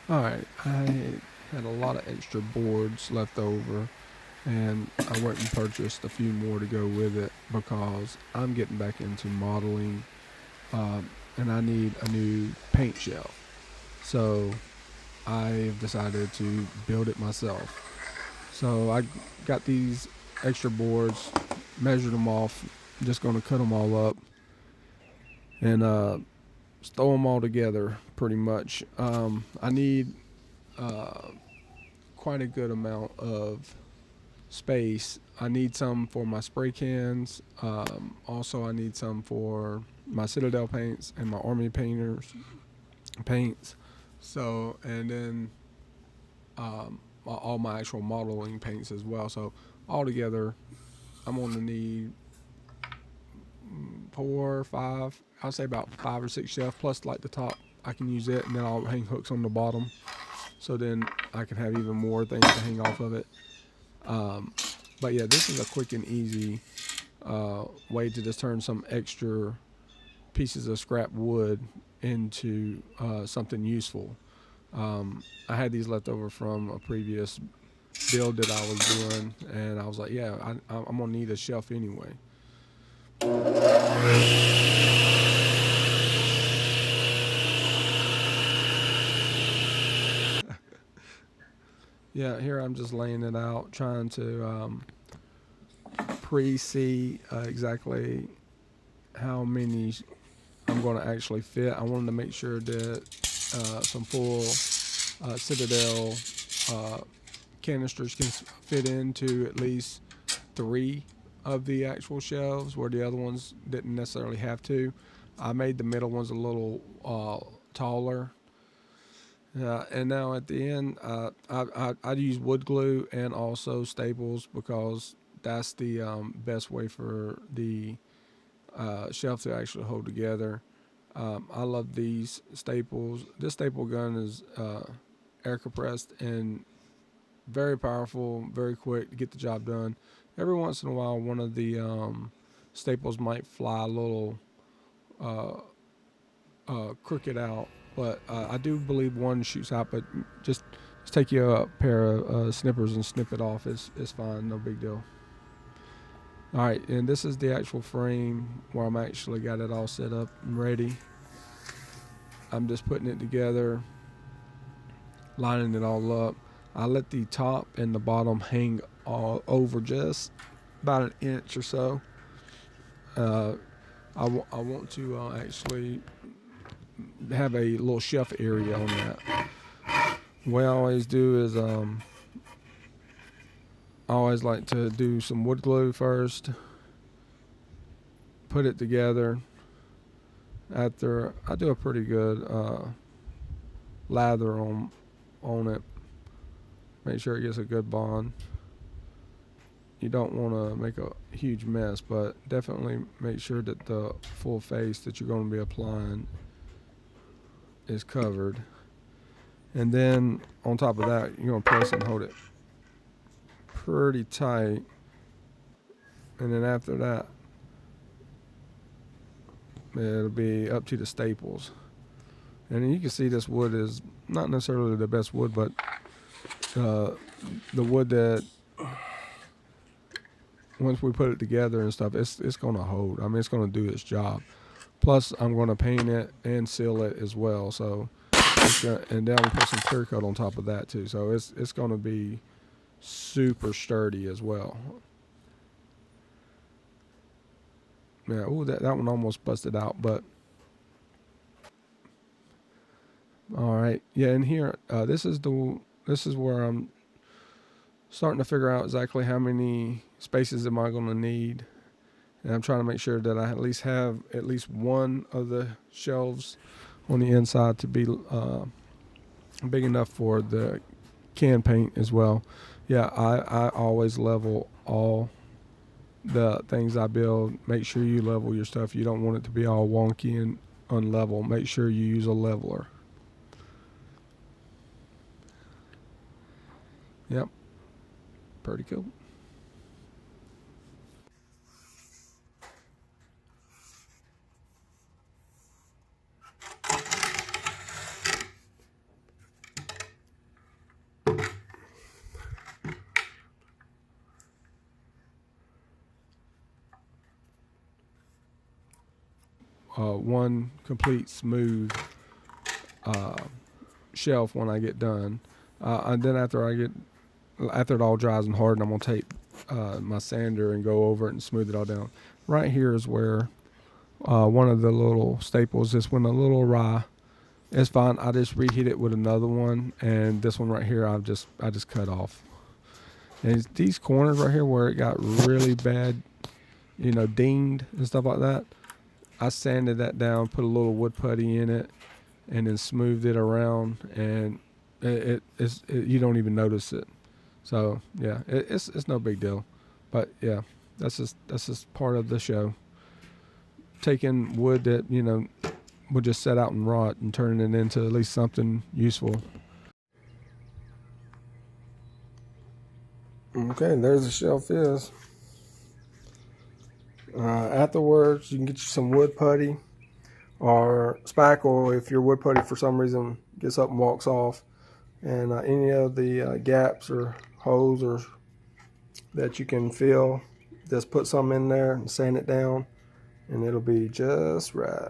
Alright, I had a lot of extra boards left over, and I went and purchased a few more to go with it because I'm getting back into modeling, and I need a new paint shelf. So I've decided to build it myself. So I got these extra boards, measured them off, just going to cut them all up and throw them all together pretty much. I need uh, quite a good amount of space. I need some for my spray cans. Also, I need some for my Citadel paints and my Army painters paints. So, and then all my actual modeling paints as well. So, all together, I'm going to need four, five. I'll say about 5 or 6 shelves plus like the top. I can use it, and then I'll hang hooks on the bottom. So then I can have even more things to hang off of it. Um, but yeah, this is a quick and easy way to just turn some extra pieces of scrap wood into something useful. I had these left over from a previous build that I was doing, and I was like, yeah, I'm gonna need a shelf anyway. Yeah, here I'm just laying it out, trying to pre-see exactly how many I'm going to actually fit. I wanted to make sure that some full Citadel uh, canisters can fit into at least three of the actual shelves, where the other ones didn't necessarily have to. I made the middle ones a little taller. And now at the end, I use wood glue and also staples because that's the best way for the shelf to actually hold together. I love these staples. This staple gun is air compressed and very powerful, very quick to get the job done. Every once in a while, one of the staples might fly a little uh, crooked out, but I do believe one shoots out. But just take you a pair of snippers and snip it off. It's fine, no big deal. All right, and this is the actual frame where I'm actually got it all set up and ready. I'm just putting it together, lining it all up. I let the top and the bottom hang all over just about an inch or so. Uh, I want to actually have a little shelf area on that. What I always do is I always like to do some wood glue first, put it together. After I do a pretty good lather on it, make sure it gets a good bond. You don't want to make a huge mess, but definitely make sure that the full face that you're going to be applying is covered. And then on top of that, you're going to press and hold it pretty tight. And then after that, it'll be up to the staples. And you can see this wood is not necessarily the best wood, but uh, the wood that once we put it together and stuff, it's going to hold. I mean, it's going to do its job. Plus, I'm going to paint it and seal it as well. So, and then we put some clear coat on top of that too. So it's going to be super sturdy as well. Yeah, ooh, that one almost busted out, but all right. Yeah, and here, this is where I'm starting to figure out exactly how many spaces am I going to need, and I'm trying to make sure that I at least have at least one of the shelves on the inside to be big enough for the can paint as well. Yeah, I always level all the things I build. Make sure you level your stuff. You don't want it to be all wonky and unlevel. Make sure you use a leveler. Yep, pretty cool. one complete smooth shelf when I get done. And then after it all dries and hardens, I'm gonna take my sander and go over it and smooth it all down. Right here is where one of the little staples is when a little rye. It's fine. I just reheat it with another one, and this one right here, I just cut off. And it's these corners right here where it got really bad, dinged and stuff like that. I sanded that down, put a little wood putty in it, and then smoothed it around, and you don't even notice it. So yeah, it's no big deal. But yeah, that's just part of the show. Taking wood that would just set out and rot and turning it into at least something useful. Okay, there's the shelf is. Afterwards, you can get you some wood putty or spackle if your wood putty for some reason gets up and walks off. And any of the gaps or holes or that you can fill, just put some in there and sand it down, and it'll be just right.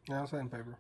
Now sandpaper.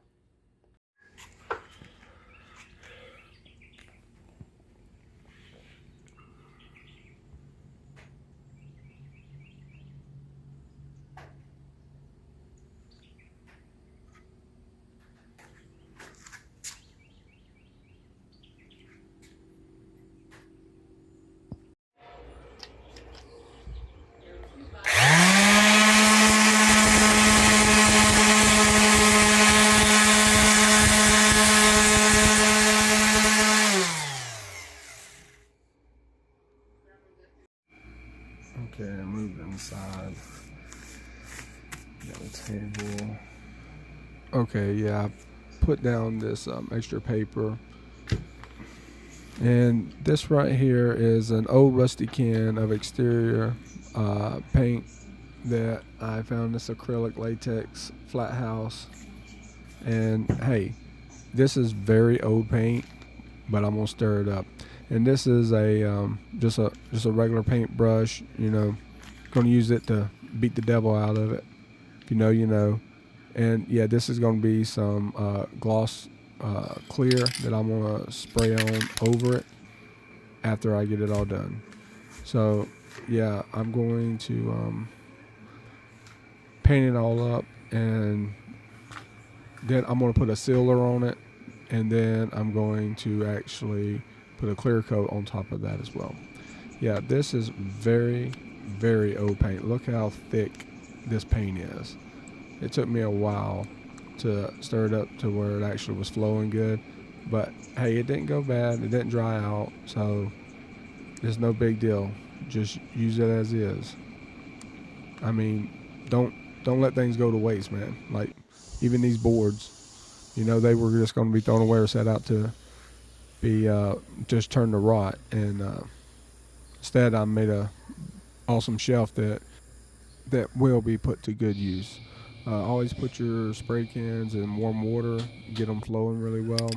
Okay, move inside. Got a table. Okay, yeah, I put down this extra paper. And this right here is an old rusty can of exterior paint that I found, this acrylic latex flat house. And hey, this is very old paint, but I'm gonna stir it up. And this is a just a regular paintbrush. Gonna use it to beat the devil out of it. If you know, you know. And yeah, this is gonna be some gloss clear that I'm gonna spray on over it after I get it all done. So yeah, I'm going to paint it all up, and then I'm going to put a sealer on it, and then I'm going to actually put a clear coat on top of that as well. Yeah, this is very, very old paint. Look how thick this paint is. It took me a while to stir it up to where it actually was flowing good, but hey, it didn't go bad. It didn't dry out, so it's no big deal. Just use it as is. I mean, don't let things go to waste, man. Like even these boards, they were just going to be thrown away or set out to be just turned to rot, and instead I made a awesome shelf that will be put to good use. Always put your spray cans in warm water, get them flowing really well.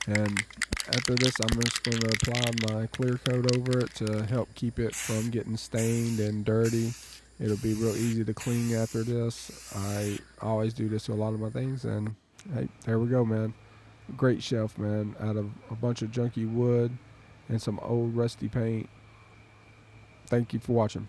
And after this, I'm just going to apply my clear coat over it to help keep it from getting stained and dirty. It'll be real easy to clean after this. I always do this to a lot of my things, and hey, there we go, man. Great shelf, man, out of a bunch of junky wood and some old rusty paint. Thank you for watching.